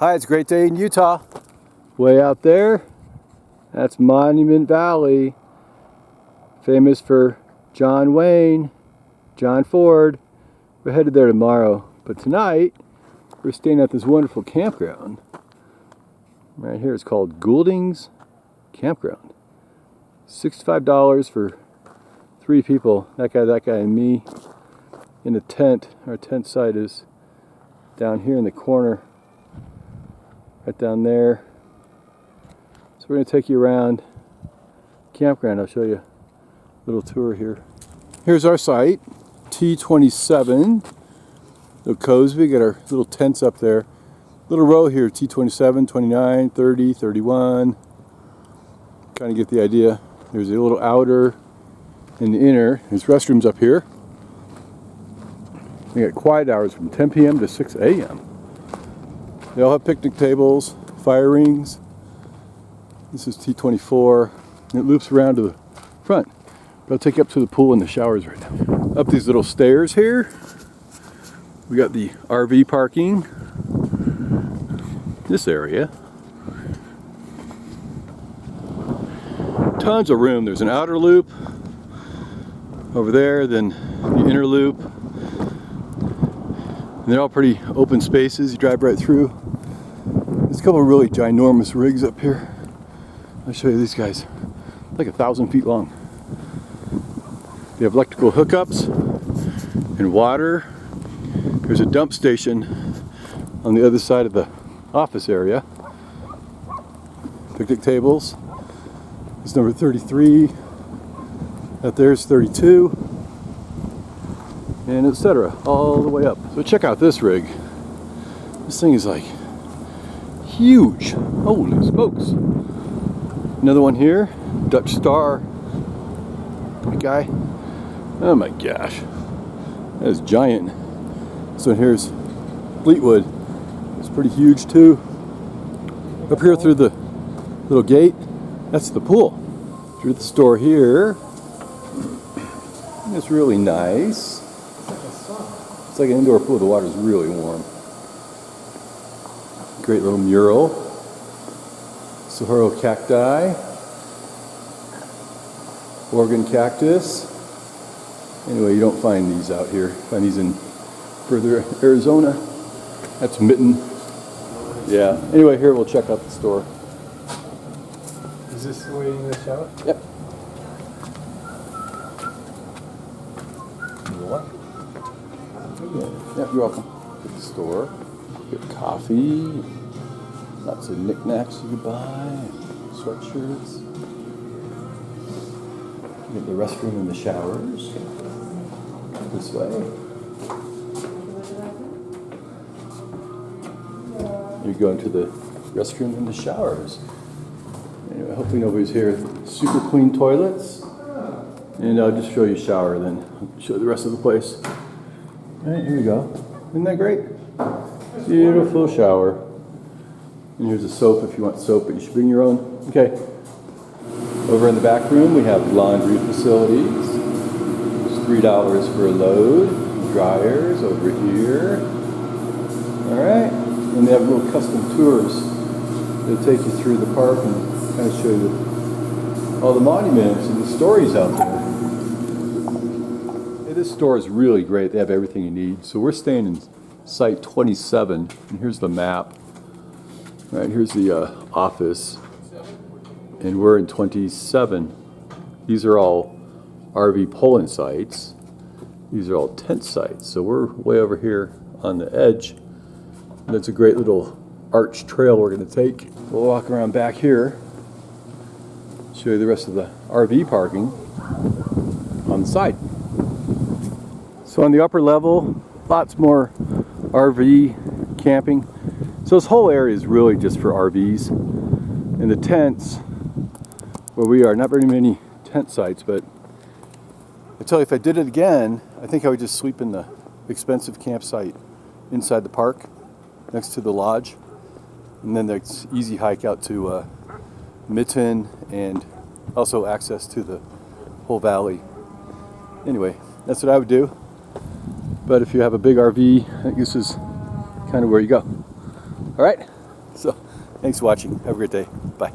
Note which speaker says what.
Speaker 1: Hi, it's a great day in Utah. Way out there, that's Monument Valley, famous for John Wayne, John Ford. We're headed there tomorrow, but tonight we're staying at this wonderful campground. Right here, it's called Goulding's Campground. $65 for 3 people. That guy, and me in a tent. Our tent site is down here in the corner, right down there. So we're going to take you around campground. I'll show you a little tour here. Here's our site, T27. Little cozy. We got our little tents up there. Little row here, T27, 29, 30, 31. Kind of get the idea. There's a little outer and the inner. There's restrooms up here. We got quiet hours from 10 p.m. to 6 a.m. They all have picnic tables, fire rings. This is T24. And it loops around to the front. But I'll take you up to the pool and the showers right now. Up these little stairs here. We got the RV parking. This area. Tons of room. There's an outer loop over there, then the inner loop. And they're all pretty open spaces. You drive right through. There's a couple of really ginormous rigs up here. I'll show you these guys. Like 1,000 feet long. They have electrical hookups and water. There's a dump station on the other side of the office area. Picnic tables. It's number 33. Out there's 32. And etc. all the way up. So check out this rig. This thing is like huge. Holy smokes. Another one here. Dutch Star. That guy. Oh my gosh. That is giant. This one here's Fleetwood. It's pretty huge too. Up here through the little gate, that's the pool. Through the store here. It's really nice. It's like an indoor pool. The water's really warm. Great little mural. Saguaro cacti. Oregon cactus. Anyway, you don't find these out here. You find these in further Arizona. That's mitten. Yeah. Anyway, here we'll check out the store.
Speaker 2: Is this the way in the shower?
Speaker 1: Yep. Yeah, you're welcome. At the store. Get coffee. Lots of knickknacks you can buy. Sweatshirts. Get the restroom and the showers. This way. You go into the restroom and the showers. Anyway, hopefully nobody's here. Super clean toilets. And I'll just show you a shower, then I'll show you the rest of the place. All right, here we go. Isn't that great? Beautiful shower. And here's a soap if you want soap, but you should bring your own. Okay. Over in the back room, we have laundry facilities. It's $3 for a load. Dryers over here. All right. And they have little custom tours that take you through the park and kind of show you all the monuments and the stories out there. Hey, this store is really great. They have everything you need. So we're staying in site 27, and here's the map. Right, here's the office, and we're in 27. These are all RV pulling sites. These are all tent sites. So we're way over here on the edge. And it's a great little arch trail we're going to take. We'll walk around back here, show you the rest of the RV parking on the side. So on the upper level, lots more RV camping. So this whole area is really just for RVs. And the tents, where we are, not very many tent sites, but I tell you, if I did it again, I think I would just sleep in the expensive campsite inside the park, next to the lodge. And then there's easy hike out to Mitten and also access to the whole valley. Anyway, that's what I would do. But if you have a big RV, I think this is kind of where you go. All right, So, thanks for watching. Have a great day. Bye.